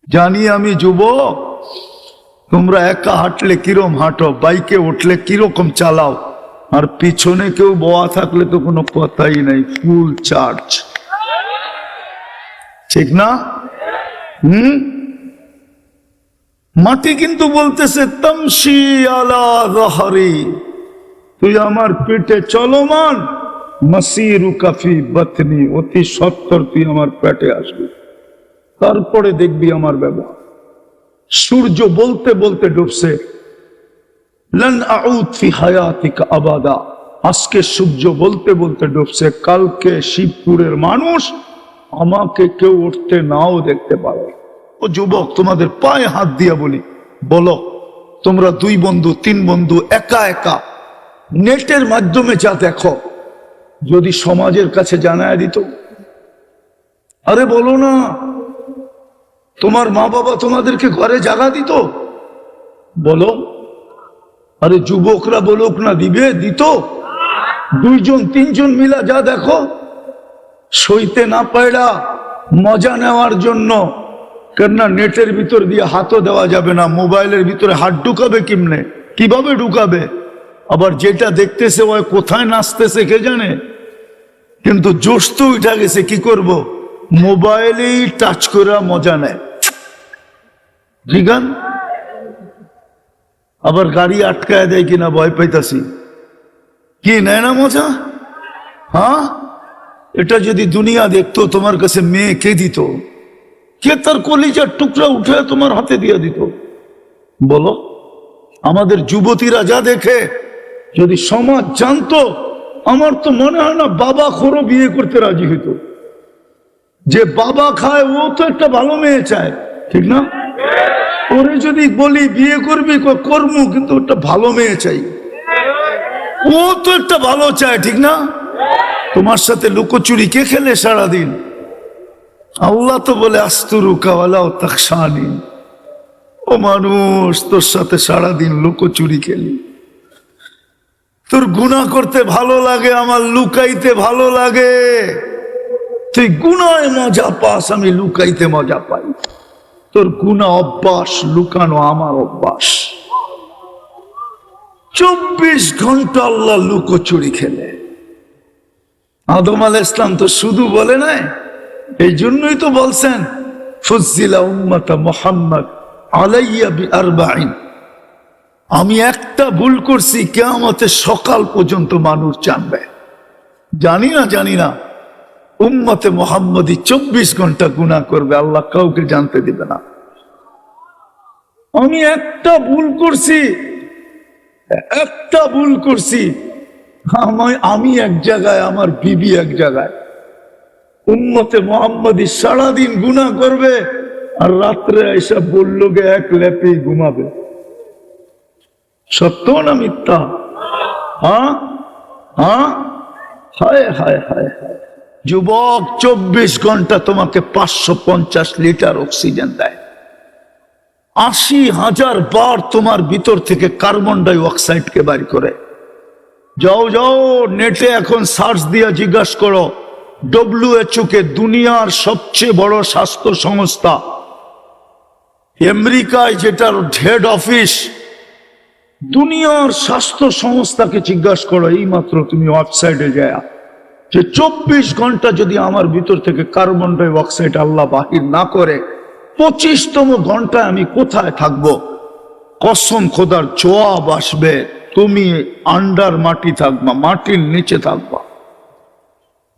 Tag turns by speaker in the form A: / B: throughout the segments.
A: জানি আমি যুবক, তোমরা একা হাঁটলে কিরম হাঁটো, বাইকে উঠলে কিরকম চালাও, আর পিছনে কেউ বয়া থাকলে তো কোনো কথাই নাই, ফুল চার্জ, ঠিক না? মাটি কিন্তু বলতেছে তমশি আলা যাহরি, তুই আমার পেটে চলমান, মাসিরু কাফি বাতনি, অতি সত্তর তুই আমার পেটে আসবি, তারপরে দেখবি আমার ব্যবহার। সূর্য বলতে বলতে ডুবছে, লান আউদ ফি হায়াতিকা আবাদা, আজকে সূর্য বলতে বলতে ডুবছে, কালকে শিবপুরের মানুষ আমাকে কেউ উঠতে নাও দেখতে পারে। ও যুবক, তোমাদের পায়ে হাত দিয়া বলি, বলো তোমরা 2 বন্ধু 3 বন্ধু একা একা নেটের মাধ্যমে যা দেখো, যদি সমাজের কাছে জানায় দিত, আরে বলো না, তোমার মা বাবা তোমাদেরকে ঘরে জায়গা দিত, বলো, আরে যুবকরা বলুক না, দিবে, দিত? 2 জন 3 জন মিলা যা দেখো, সইতে না পায়রা মজা নেওয়ার জন্য, কেননা নেটের ভিতর দিয়ে হাতও দেওয়া যাবে না, মোবাইলের ভিতরে হাত ঢুকাবে কেমনে, কিভাবে ঢুকাবে, আবার যেটা দেখতেছে ওই কোথায় নাচতেছে কে জানে, কিন্তু জোশ তো উঠা গেছে, কি করব, মোবাইলেই টাচ করে মজা নেয়, ঠিক আছে? আবার গাড়ি আটকায় দেয় কিনা ভয় পাইতাছি, কি নেয় না মজা? হ্যাঁ, এটা যদি দুনিয়া দেখতো, তোমার কাছে মেয়ে কে দিত, কে তার কলিজার টুকরা উঠে তোমার হাতে দিয়ে দিত, বলো? আমাদের যুবতীরা যা দেখে, যদি সমাজ জানতো, আমার তো মনে হয় না বাবা খোরও বিয়ে করতে রাজি হইতো। যে বাবা খায় ও তো একটা ভালো মেয়ে চায়, ঠিক না? ওরে যদি বলি বিয়ে করবি, কর্ম, কিন্তু একটা ভালো মেয়ে চাই, ও তো একটা ভালো চায়, ঠিক না? তোমার সাথে লুকোচুরি কে খেলে সারাদিন? আল্লাহ তো বলে আস্তুরুকা ওয়ালাউ তাখশানি, ও মানুষ, তোর সাথে সারাদিন লুকোচুরি খেলি, তোর গুনাহ করতে ভালো লাগে, আমার লুকাইতে ভালো লাগে, তুই গুনায় মজা পাস, আমি লুকাইতে মজা পাই, তোর গুনাহ অভ্যাস, লুকানো আমার অভ্যাস। 24 ঘন্টা আল্লাহ লুকোচুরি খেলে। আদম আলাইহিস সালাম তো শুধু বলে নাই, এই জন্যই তো বলছেন ফুজ্জিলা উম্মাতা মুহাম্মদ আলাইয়া বিআরবাইন, আমি একটা ভুল করছি, কিয়ামতের সকাল পর্যন্ত মানুষ জানবে। জানি না উম্মতে মুহাম্মদী 24 ঘন্টা গুনাহ করবে, আল্লাহ কাউকে জানতে দিবে না। আমি একটা ভুল করছি, আমি এক জায়গায়, আমার বিবি এক জায়গায়, উম্মতে মুহাম্মদী সারাদিন গুনাহ করবে, আর রাত্রে এসে বলল গে এক লেপেই ঘুমাবে। সত্য না মিথ্যা? হ্যাঁ, হায় হায় হায় হায়। যুবক, 24 ঘন্টা তোমাকে 550 লিটার অক্সিজেন দেয়, 80,000 বার তোমার ভিতর থেকে কার্বন ডাই অক্সাইডকে বাইর করে। যাও নেটে এখন সার্চ দিয়া জিজ্ঞাসা করো, WHO কে, দুনিয়ার সবচেয়ে বড় স্বাস্থ্য সংস্থা, আমেরিকায় যেটার হেড অফিস, দুনিয়ার স্বাস্থ্য সংস্থাকে জিজ্ঞাসা করো, এই মাত্র তুমি ওয়েবসাইটে যায়, যে 24 ঘন্টা যদি আমার ভিতর থেকে কার্বন ডাই অক্সাইড আল্লাহ বাহির না করে, 25তম ঘন্টায় আমি কোথায় থাকবো? কসম খোদার জবাব আসবে, তুমি আন্ডার মাটি থাকবা, মাটির নিচে থাকবা,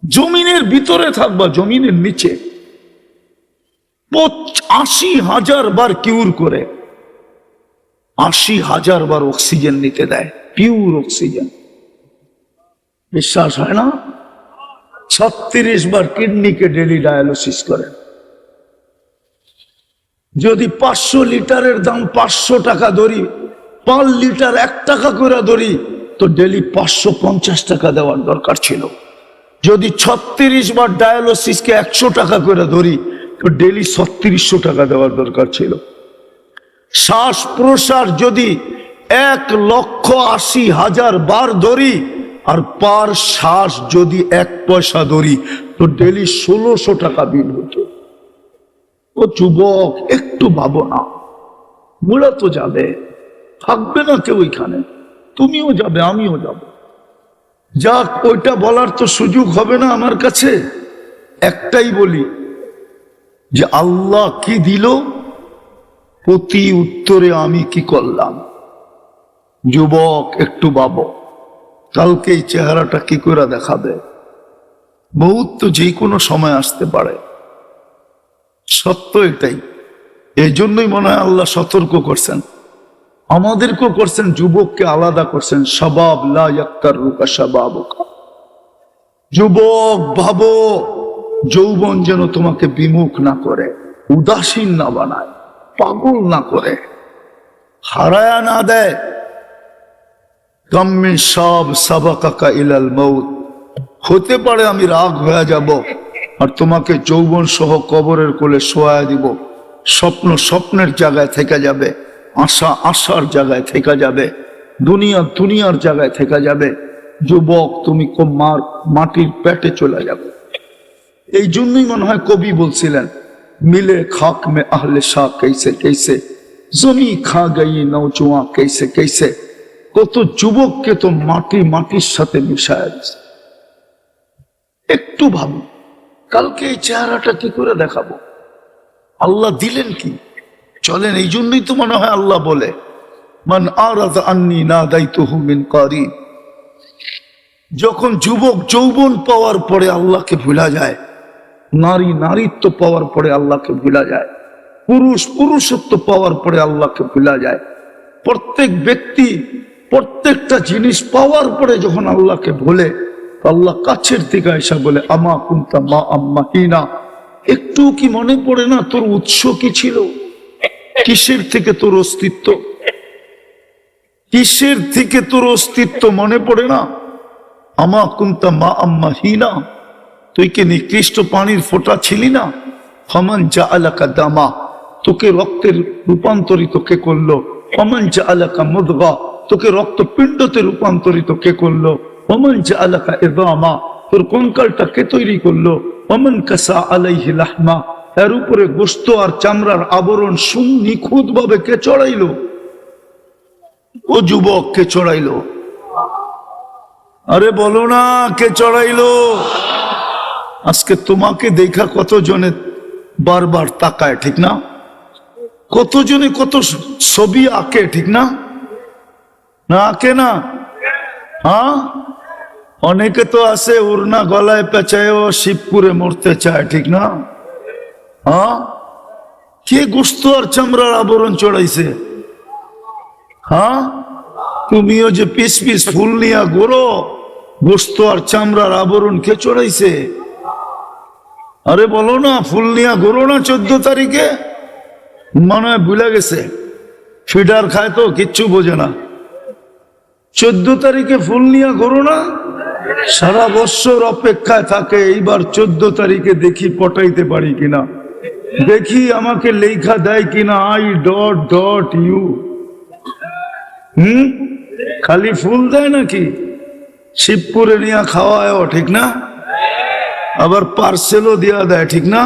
A: জমিনের ভিতরে থাকবা, জমিনের নিচে। 80,000 বার কিউর করে, 80,000 বার অক্সিজেন নিতে দেয়, পিওর অক্সিজেন। বিশ্বাস হয় না? 36 বার কিডনিকে ডেলি ডায়ালিসিস করেন। যদি 500 লিটারের দাম 500 টাকা ধরি, 5 লিটার 1 টাকা করে ধরি, তো ডেলি 550 টাকা দেওয়ার দরকার ছিল। যদি 36 বার ডায়ালিসিসকে 100 টাকা করে ধরি, তো ডেলি 3600 টাকা দেওয়ার দরকার ছিল। শ্বাস প্রশ্বাস যদি 1,80,000 বার ধরি, আর পার শ্বাস যদি 1 পয়সা ধরি, তো ডেলি 1600 টাকা বিল হতো। ও যুবক, একটু ভাবো না, বুড়া তো যাবে, থাকবে না কেউ এখানে, তুমিও যাবে আমিও যাব। যাক, ওইটা বলার তো সুযোগ হবে না আমার কাছে। একটাই বলি যে আল্লাহ কি দিল, প্রতি উত্তরে আমি কি করলাম। যুবক, একটু ভাবো, কালকে এই চেহারাটা কি করে দেখাবে। বহুত তো যে কোনো সময় আসতে পারে, সত্য এটাই। এই জন্যই মনে হয় আল্লাহ সতর্ক করছেন, আমাদেরকেও করছেন, যুবককে আলাদা করছেন। শাবাব লা ইয়াক্তারুকা শাবাবুকা। যুবক ভাবো, যৌবন যেন তোমাকে বিমুখ না করে, উদাসীন না বানায়, পাগল না করে, হারায়া না দেয়। কাম্মি সব সাবাকাকা ইলাল মউত। হতে পারে আমি রাগ হয়ে যাব আর তোমাকে যৌবন সহ কবরের কোলে শোয়া দিব। স্বপ্ন স্বপ্নের জায়গায় থেকে যাবে, আশা আশার জায়গায় থেকে যাবে, দুনিয়া দুনিয়ার জায়গায় থেকে যাবে। যুবক, তুমি মাটির পেটে চলে যাবে। এই জন্যই মনে হয় কবি বলছিলেন, মিলে খাক মে আহলে শাহ कैसे कैसे, জমি খা গই নৌজওয়ান कैसे कैसे। কত যুবককে তো মাটির সাথে মিশায় দিছে। একটু ভাবো, কালকে এই চেহারাটা কি করে দেখাবো। আল্লাহ দিলেন কি, চলেন। এই জন্যই তো মনে হয় আল্লাহ বলে, মান আরাযা আন্নী নাদাইতুহু মিন কারিব। যখন যুবক যৌবন পাওয়ার পরে আল্লাহকে ভুলা যায়, নারী নারীত্ব পাওয়ার পরে আল্লাহকে ভুলা যায়, পুরুষ পুরুষত্ব পাওয়ার পরে আল্লাহকে ভুলা যায়। প্রত্যেক ব্যক্তি প্রত্যেকটা জিনিস পাওয়ার পরে যখন আল্লাহকে ভুলে, আল্লাহ কাছের দিকে এসে বলে, আমা কুনতা মা আম্মাহিনা। একটু কি মনে পড়ে না তোর উৎস কি ছিল, কিসের থেকে তোর অস্তিত্ব, কিসের থেকে তোর অস্তিত্ব মনে পড়ে না। আমা কুনতা মা আম্মাহিনা, তুই কি নিকৃষ্ট পানির ফোঁটা ছিলি না। ফমান জাআলাকা দামা, তোকে রক্তের রূপান্তরিত কে করলো। ফমান জাআলাকা মুদগা, তোকে রক্তপিণ্ডতে রূপান্তরিত কে করলো। ফমান জাআলাকা ইযামা, তোর কঙ্কালটা কে তৈরি করলো। ফমান কাসা আলাইহি লাহমা, এর উপরে গোশত আর চামড়ার আবরণ সুনিখুঁত ভাবে কে চড়াইলো। ও যুবক, কে চড়াইলো? আরে বলো না, কে চড়াইলো? আজকে তোমাকে দেখা কতজনে বারবার তাকায়, ঠিক না? কতজনে কত ছবি আঁকে, ঠিক না? না আঁকে না? হ্যাঁ, অনেকে তো আছে উড়না গলায় পেঁচায়ও শিবপুরে মরতে চায়, ঠিক না? হ্যাঁ, কে গোশত আর চামড়ার আবরণ চড়াইছে? হ্যাঁ, তুমিও যে পিস পিস ফুল নিয়া গোরো, গোশত আর চামড়ার আবরণ কে চড়াইছে? আরে বলো না, ফুল নিয়া গোরো না 14 তারিখে? মনে হয় ভুলে গেছে, ফিডার খায় তো কিচ্ছু বোঝে না। 14 তারিখে ফুল নিয়া গোরো না, সারা বছর অপেক্ষায় থাকে, এইবার 14 তারিখে দেখি পটাইতে পারি কিনা, দেখি আমাকে লেখা দেয় কিনা I.U। খালি ফুল দেয় নাকি? শিবপুরে নিয়ে খাওয়ায়, ঠিক না? আবার পার্সেলও দিয়া দেয়, ঠিক না?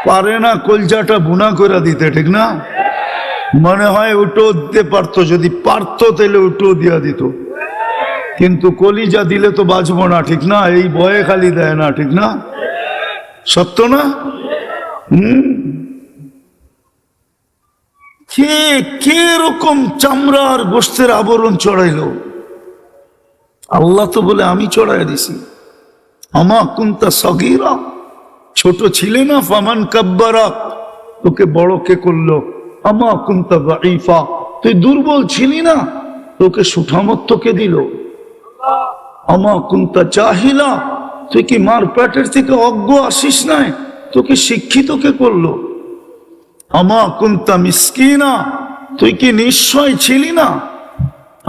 A: পারে না কলজাটা বুনা করে দিতে, ঠিক না? মনে হয় ওটো দিতে পারতো, যদি পারতো তাহলে ওটো দিয়া দিত, কিন্তু কলিজা দিলে তো বাঁচবো না, ঠিক না? এই ভয়ে খালি দেয় না, ঠিক না? সত্য না? কে কে রকম চামড়া আর গোশতের আবরণ চড়াইলো? আল্লাহ তো বলে আমি চড়াই দিছি। আমা কুনতা সগীরা, ছোট ছিলে না, ফামান কাব্বারা, তোকে বড় কে করলো। আমা কুনতা দাঈফা, তুই দুর্বল ছিলি না, তোকে সুঠামত্ব কে দিল। আমা কুনতা জাহিলা, তুই কি মার পেটের থেকে অজ্ঞ আসিস নাই, তোকে শিক্ষিত কে করলো। আমা কুনতা মিসকিনা, তুই কি নিশ্চয় ছিলি না।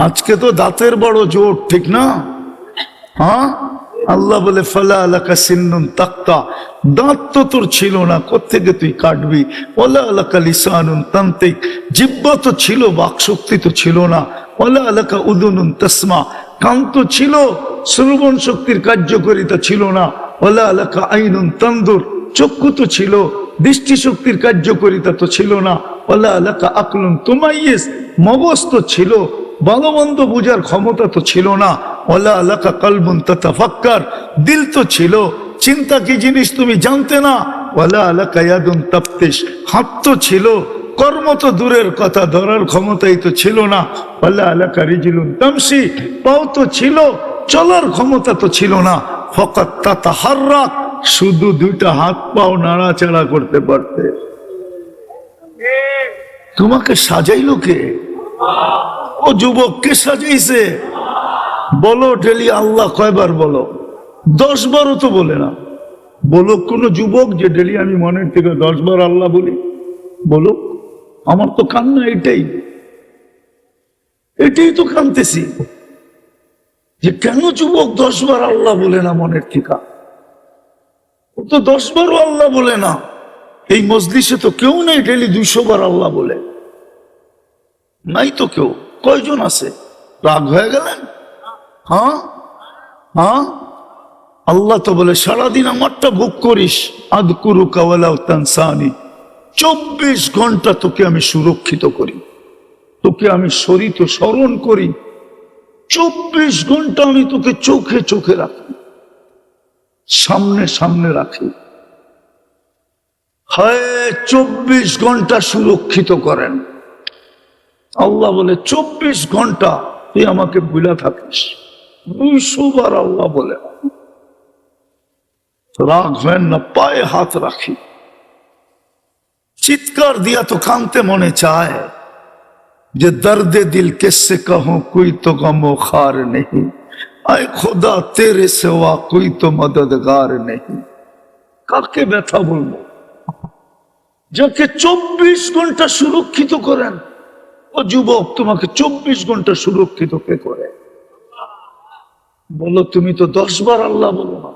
A: আজকে তো দাঁতের বড় জোর, ঠিক না? হ্যাঁ, আল্লাহ বলে ফালা আলাকা সিন্নুন তাক্তা, দাঁত তো তোর ছিল না, কোত্থেকে তুই কাটবি। ওয়ালা আলাকা লিসানুন তান্তিক, জিহ্বা তো ছিল, বাকশক্তি তো ছিল না। ওয়ালা আলাকা উদুনুন তাসমা, কান তো ছিল, শ্রবণ শক্তির কার্যকারিতা ছিল না। ওয়ালা আলাকা আইনুন তানদুর, চক্ষু তো ছিল। দৃষ্টিশক্তির কার্যকারিতা তো ছিল না, ওয়ালা লাকা আকলুন তুমাইয়িজ, মগজ তো ছিল, ভালো মন্দ বুঝার ক্ষমতা তো ছিল না, ওয়ালা লাকা কলবুন তাতাফাক্কার, দিল তো ছিল, চিন্তা কি জিনিস তুমি জানতে না, ওয়ালা লাকা ইয়াদুন তাফতিশ, হাত তো ছিল, কর্ম তো দূরের কথা, ধরার ক্ষমতাই তো ছিল না, ওয়ালা লাকা রিজলুন তামশি, পাও তো ছিল, চলার ক্ষমতা তো ছিল না, ফাকাত তাতাহাররাক, শুধু দুইটা হাত পাও নাড়াচাড়া করতে পারতে। তোমাকে সাজাইলো কে? ও যুবক, কে সাজাইছে? বলো ডেলি আল্লাহ কয়বার বলো? 10 বারও তো বলে না। বলো কোন যুবক যে ডেলি আমি মনের থেকে 10 বার আল্লাহ বলি? বলো। আমার তো কান্না এটাই, এটাই তো কানতেছি যে কেন যুবক 10 বার আল্লাহ বলে না মনের থেকে? ও তো 10 বারও আল্লাহ বলে না। এই মজলিসে তো কেউ নেই ডেলি 200 বার আল্লাহ বলে, নাই তো কেউ। কয়জন আছে? রাগ হয়ে গেলেন? হ্যাঁ হ্যাঁ, আল্লাহ তো বলে সারাদিন আমারটা ভোগ করিস, আযকুরুকা ওয়ালা তানসানি, 24 ঘন্টা তোকে আমি সুরক্ষিত করি, তোকে আমি স্মরণ করি, 24 ঘন্টা আমি তোকে চোখে চোখে রাখি, সামনে সামনে রাখি। হয় 24 ঘন্টা সুরক্ষিত করেন। আল্লাহ বলে 24 ঘন্টা তুই আমাকে ভুলা থাকিস। 200 বার আল্লাহ বলে। রাগ হয় না, পায়ে হাত রাখি, চিৎকার দিয়া তো কানতে মনে চায় যে দর্দে দিল কিসসে कहूं कोई तो गमो खार नहीं, आए खुदा तेरे सिवा कोई तो मददगार नहीं। কাকে ব্যথা বলবো? যাকে 24 ঘন্টা সুরক্ষিত করেন। ও যুবক, তোমাকে 24 ঘন্টা সুরক্ষিত কে করে? বলো, তুমি তো 10 বার আল্লাহ বলো না।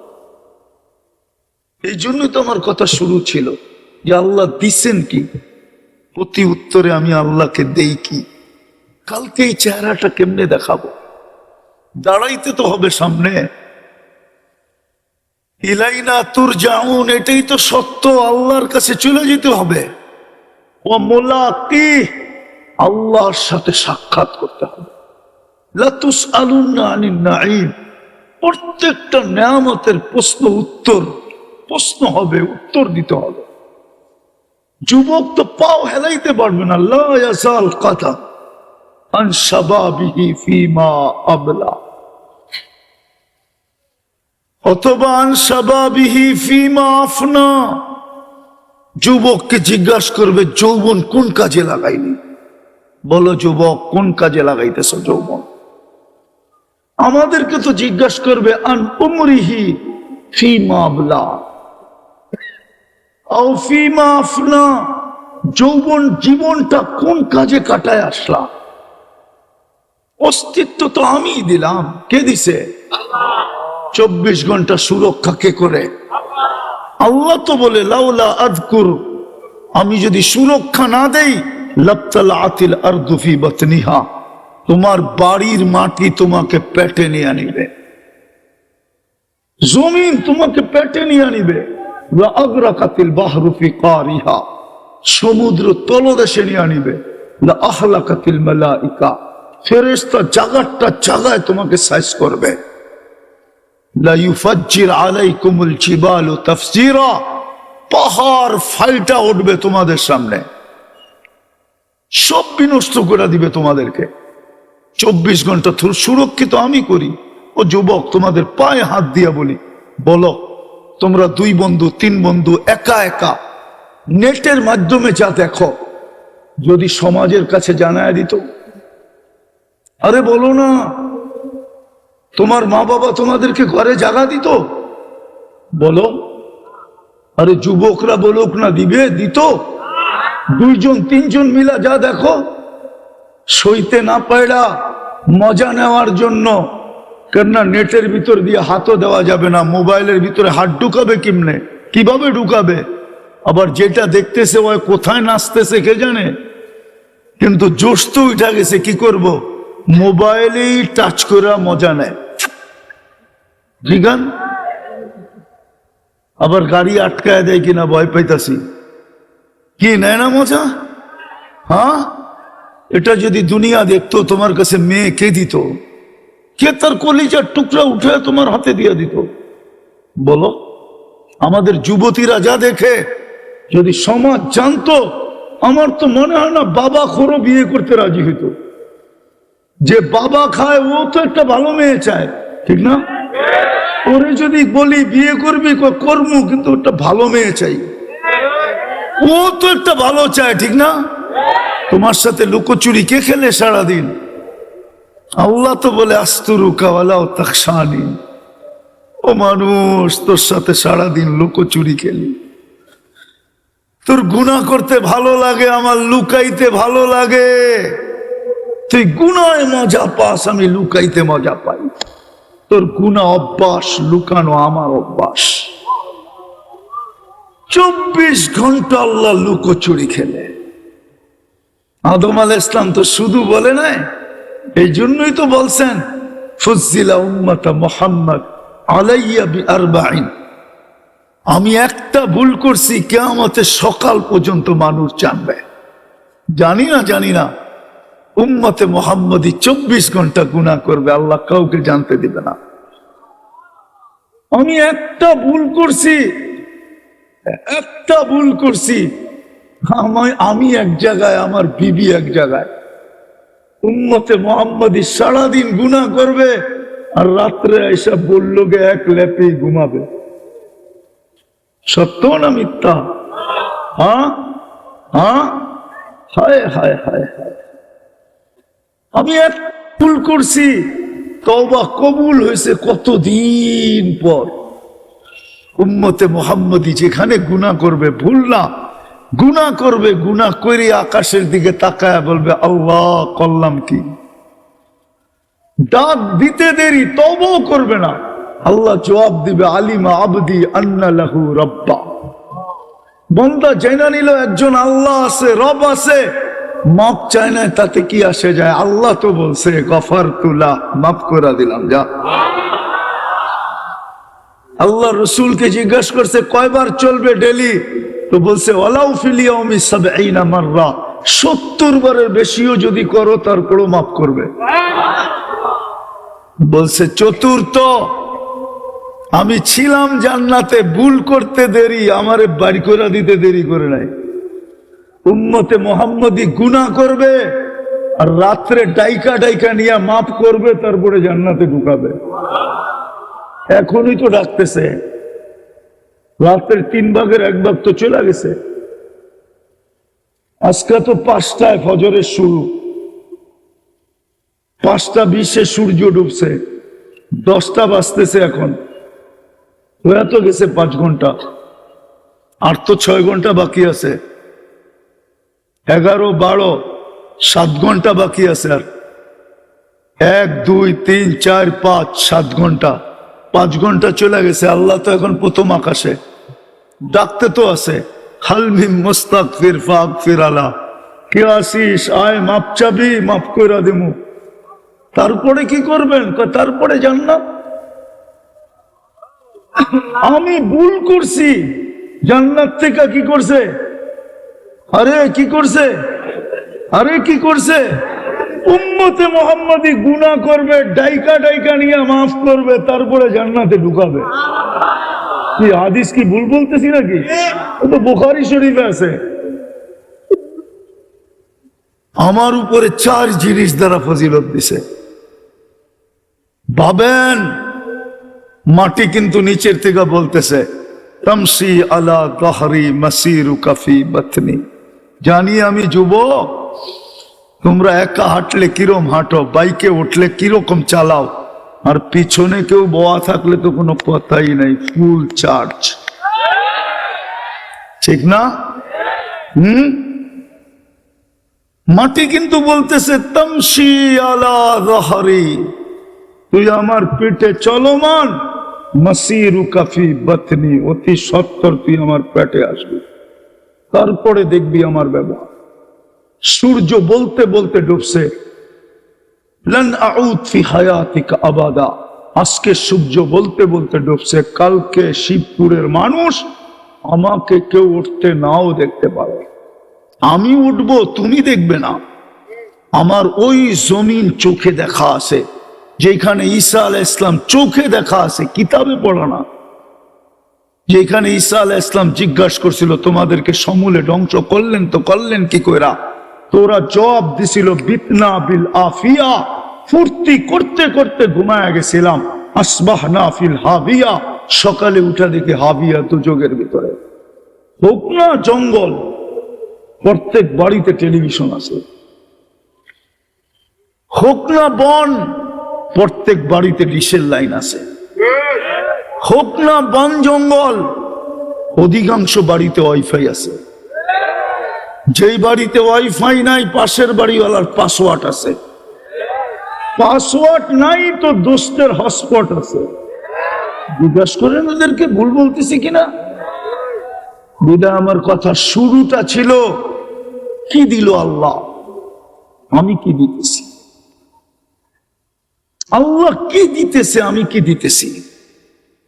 A: এই জন্যই তো আমার কথা শুরু ছিল যে আল্লাহ দিছেন কি, প্রতি উত্তরে আমি আল্লাহকে দেই কি। কালকে এই চেহারাটা কেমনে দেখাবো? দাঁড়াইতে তো হবে সামনে। ইলাইনা তুরজাউন, এটাই তো সত্য, আল্লাহর কাছে চলে যেতে হবে। ও মুলাকি, আল্লাহর সাথে সাক্ষাৎ করতে হবে। লা তুসআলুনা আনিন নাঈম, প্রত্যেকটা নেয়ামতের প্রশ্ন হবে, উত্তর দিতে হবে। যুবক তো পাও হেলাইতে পারবে না। লা ইয়াসাল কাদা আন শাবাবিহি ফিমা আবলা, অথবা আন শাবাবিহি ফিমা আফনা। যুবককে জিজ্ঞাসা করবে যৌবন কোন কাজে লাগাইনি? বলো যুবক, কোন কাজে লাগাইতেছ যৌবন? আমাদেরকে তো জিজ্ঞাসা করবে আন উমরিহি ফিমা আবলা আও ফিমা আফনা, জীবনটা কোন কাজে কাটায় আসলা? অস্তিত্ব তো আমিই দিলাম, কে দিছে? 24 ঘন্টা সুরক্ষা কে করে? আল্লাহ তো বলে লাউলা আযকুর, আমি যদি সুরক্ষা না দেই লাবতালাআতিল আরদু ফি বাতনিহা, তোমার বাড়ির মাটি তোমাকে পেটে নিয়ে আনিবে, জমিন তোমাকে পেটে নিয়ে আনিবে। ওয়া আগরাকাতিল বাহরু ফি কারিহা, সমুদ্র তলদেশে নিয়ে আনিবে। লা আহলাকাতিল মালাইকা, ফেরেশতা জায়গায় তোমাকে সাইজ করবে। লা ইউফাজ্জির আলাইকুমুল জিবালু তাফসীরা, পাহাড় ফাইটা উঠবে তোমাদের সামনে, সব বিনষ্ট করে দিবে তোমাদেরকে। 24 ঘন্টা সুরক্ষিত আমি করি। ও যুবক, তোমাদের পায়ে হাত দিয়া বলি, বলো তোমরা 2 বন্ধু 3 বন্ধু একা একা নেটের মাধ্যমে যা দেখো, যদি সমাজের কাছে জানায় দিত। আরে বলো না, তোমার মা বাবা তোমাদেরকে ঘরে জায়গা দিত? বলো। আরে যুবকরা বলুক না, দিত? 2 জন 3 জন মিলা যা দেখো, সইতে না পায়রা মজা নেওয়ার জন্য। কেননা নেটের ভিতর দিয়ে হাতও দেওয়া যাবে না, মোবাইলের ভিতরে হাত ঢুকাবে কেমনে, কিভাবে ঢুকাবে? আবার যেটা দেখতেছে ওই কোথায় নাচতেছে কে জানে, কিন্তু জোশ তো উঠা গেছে, কি করব? মোবাইলেই টাচ করে মজা নেয়। জিগান, আবার গাড়ি আটকায় দেয় কিনা ভয় পাইতাছি। কি নেয় না মজা? হ্যাঁ, এটা যদি দুনিয়া দেখতো, তোমার কাছে মেয়ে কে দিত? কে তার কলিজার টুকরা উঠে তোমার হাতে দিয়ে দিত? বলো। আমাদের যুবতীরা যা দেখে, যদি সমাজ জানতো, আমার তো মনে হয় না বাবা খোরও বিয়ে করতে রাজি হইতো। যে বাবা খায় ও তো একটা ভালো মেয়ে চায়, ঠিক না? ওরে যদি বলি বিয়ে করবি, করবো, কিন্তু একটা ভালো মেয়ে চাই, ও তো একটা ভালো চায়, ঠিক না? তোমার সাথে লুকোচুরি কে খেলে সারাদিন? আল্লাহ তো বলে আস্তুরুকা ওয়ালাউ তাখশানি, ও মানুষ, তোর সাথে সারাদিন লুকোচুরি খেলি। তোর গুনাহ করতে ভালো লাগে, আমার লুকাইতে ভালো লাগে। তুই গুনায় মজা পাস, আমি লুকাইতে মজা পাই। তোর গুনাহ অভ্যাস, লুকানো আমার অভ্যাস। 24 ঘন্টা আল্লাহ লুকোচুরি খেলে। আদম আলাইহিস সালাম তো শুধু বলে নাই, এই জন্যই তো বলছেন ফুজ্জিলা উম্মাতা মুহাম্মদ আলাইয়া বিআরবাইন, আমি একটা ভুল করছি, কিয়ামতের সকাল পর্যন্ত মানুষ জানবে। জানি না উম্মতে মুহাম্মদী 24 ঘন্টা গুনাহ করবে, আল্লাহ কাউকে জানতে দিবে না। আমি একটা ভুল করছি, আমি এক জায়গায়, আমার বিবি এক জায়গায়। উম্মতে মুহাম্মদী সারাদিন গুনাহ করবে, আর রাত্রে এসে বলল গে এক লেপেই ঘুমাবে। সত্য না মিথ্যা? হ্যাঁ, হায় হায় হায় হায়। আমি এক ভুল করছি, তওবা কবুল হয়েছে কতদিন পর। উম্মতে মুহাম্মদী যেখানে গুনাহ করবে, ভুল না, গুনাহ করবে, গুনাহ করে আকাশের দিকে তাকায় বলবে আল্লাহ করলাম কি। ডাক দিতে দেরি, তওবাও করবে না, আল্লাহ জবাব দিবে আলিমা আবদি আন্না লাহু রাব্বা। বান্দা জানা নিল একজন আল্লাহ আছে, রব আছে, মাপ চায় না, তাতে কি আসে যায়? আল্লাহ তো বলছে গফারতু লাহ, মাফ করে দিলাম, যা। আল্লাহ রসুলকে জিজ্ঞাসা করছে কয়বার চলবে ডেলি, তো বলছে ওয়ালাউ ফিল ইয়াউমি ৭০ মাররা, ৭০ বারের বেশিও যদি করো তারপরও মাফ করবে। বলছে চতুর্থ, আমি ছিলাম জান্নাতে, ভুল করতে দেরি, আমারে বাড়ি করে দিতে দেরি করে নাই। উম্মতে মুহাম্মদী গুনাহ করবে, আর রাত্রে ডাইকা নিয়ে মাফ করবে, তারপরে জান্নাতে ঢুকাবে। এখনই তো ডাকতেছে, রাত্রের 3 ভাগের 1 ভাগ তো চলে গেছে। আজকে তো 5টায় ফজরের শুরু, 5:20 সূর্য ডুবছে, 10টা বাজতেছে এখন, হয়ে তো গেছে 5 ঘন্টা, আর তো 6 ঘন্টা বাকি আছে। 11, 12, 7 ঘন্টা বাকি আছে। আর 1, 2, 3, 4, 5, 7 ঘন্টা, 5 ঘন্টা চলে গেছে। আল্লাহ তো এখন প্রথম আকাশে, ডাকতে তো আছে হালমিম মুস্তাগফির ফাগফির আলা, কে আসিস আয়, মাপ চাবি, মাফ কইরা দেমু। তারপরে কি করবেন? তারপরে জান্নাত। আমি ভুল করছি, জান্নাত থেকে কি করছে? আরে কি করছে? উম্মতে মুহাম্মদী গুনাহ করবে, ডাইকা নিয়ে মাফ করবে, তারপরে জান্নাতে ঢুকাবে। কি হাদিস কি ভুল বলতেছি নাকি? ও তো বুখারী শরীফে আছে। আমার উপরে 4 জিনিস দ্বারা ফজিলত দিছে। ভাবেন, মাটি কিন্তু নিচের থেকে বলতেছে তামসি আলা দহরি মাসিরুকা ফি বাতনি। জানি আমি যুবক, তোমরা একা হাঁটলে কিরকম হাঁটো, বাইকে উঠলে কিরকম চালাও, আর পিছনে কেউ বোয়া থাকলে তো কোনো কথাই নাই, ফুল চার্জ, ঠিক না? মাটি কিন্তু বলতেছে তামসি আলা দহরি, তুই আমার পেটে চলমান, মাসিরুকা ফি বাতনি, অতি সত্বর তুই আমার পেটে আসবি, তারপরে দেখবি আমার ব্যবহার। সূর্য বলতে বলতে ডুবছে, লান আউদ ফি হায়াতিকা আবাদা, আজকে সূর্য বলতে বলতে ডুবছে, কালকে শিবপুরের মানুষ আমাকে কেউ উঠতে নাও দেখতে পারে। আমি উঠবো, তুমি দেখবে না। আমার ওই জমিন চোখে দেখা আছে, যেখানে ঈসা আলাইহিস সালাম চোখে দেখা আছে, কিতাবে পড়া না। যেখানে ঈসা আলাইহিস সালাম জিজ্ঞাসা করছিল তোমাদেরকে সমূলে ধ্বংস করলেন তো করলেন কি কইরা, তোরা জবাব দিছিল বিতনা বিল আফিয়া, ফুর্তি করতে করতে ঘুমায় গেছিলাম। আসবাহনা ফিল হাবিয়া, সকালে উঠা দেখে হাবিয়া দুযোগের ভিতরে। হোক না জঙ্গল, প্রত্যেক বাড়িতে টেলিভিশন আছে। হোক না বন, প্রত্যেক বাড়িতে ডিশের লাইন আছে। হোক না বন জঙ্গল, অধিকাংশ বাড়িতে ওয়াইফাই আছে। যেই বাড়িতে ওয়াইফাই নাই, পাশের বাড়িওয়ালার পাসওয়ার্ড আছে। পাসওয়ার্ড নাই তো দোস্তের হটস্পট আছে। জিজ্ঞাসা করেন ওদেরকে ভুল বলতেছি কিনা। বুধা আমার কথা শুরুটা ছিল কি দিল আল্লাহ, আমি কি দিতেছি। আল্লাহ কি দিতেছে, আমি কি দিতেছি।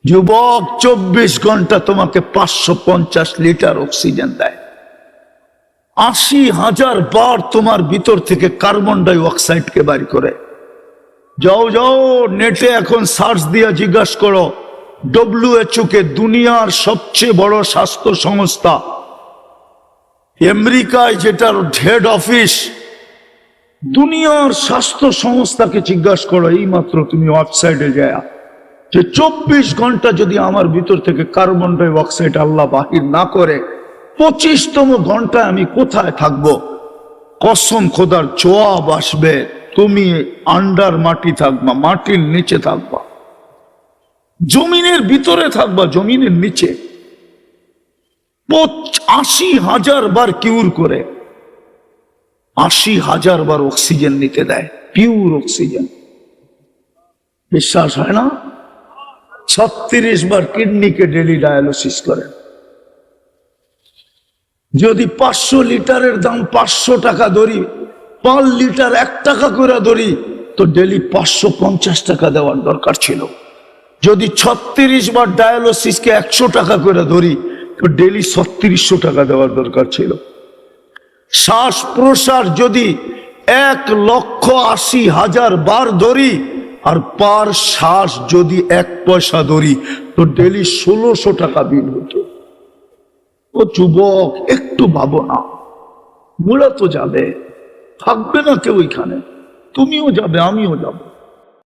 A: যুবক, 24 ঘন্টা তোমাকে 550 লিটার অক্সিজেন দেয়। 80,000 বার তোমার ভিতর থেকে কার্বন ডাই অক্সাইডকে বাইর করে। যাও যাও নেটে এখন সার্চ দিয়া জিজ্ঞাসা করো, WHO কে, দুনিয়ার সবচেয়ে বড় স্বাস্থ্য সংস্থা, আমেরিকায় যেটার হেড অফিস, দুনিয়ার স্বাস্থ্য সংস্থাকে জিজ্ঞাসা করো, এই মাত্র তুমি ওয়েবসাইটে যায় যে 24 ঘন্টা যদি আমার ভিতর থেকে কার্বন ডাই অক্সাইড আল্লাহ বাহির না করে, 25তম ঘন্টায় আমি কোথায় থাকবো। কসম খোদার জবাব আসবে, তুমি আন্ডার মাটি থাকবা, মাটির নিচে থাকবা, জমিনের ভিতরে থাকবা, জমিনের নিচে। 80,000 বার কিউর করে, 80,000 বার অক্সিজেন নিতে দেয়, পিওর অক্সিজেন। বিশ্বাস হয় না? 36 বার কিডনিকে ডেলি ডায়ালিসিস করেন। যদি 500 লিটারের দাম 500 টাকা ধরি, 5 লিটার 1 টাকা করে ধরি, তো ডেলি 550 টাকা দেওয়ার দরকার ছিল। যদি 36 বার ডায়ালিসিসকে 100 টাকা করে ধরি, তো ডেলি 3600 টাকা দেওয়ার দরকার ছিল। শ্বাস প্রশ্বাস যদি 1,80,000 বার ধরি, আর পার শ্বাস যদি 1 পয়সা ধরি, তো ডেলি 1600 টাকা বিল হতো। ও যুবক, একটু ভাবো না, বুড়া তো যাবে, থাকবে না কেউ এখানে, তুমিও যাবে, আমিও যাবো।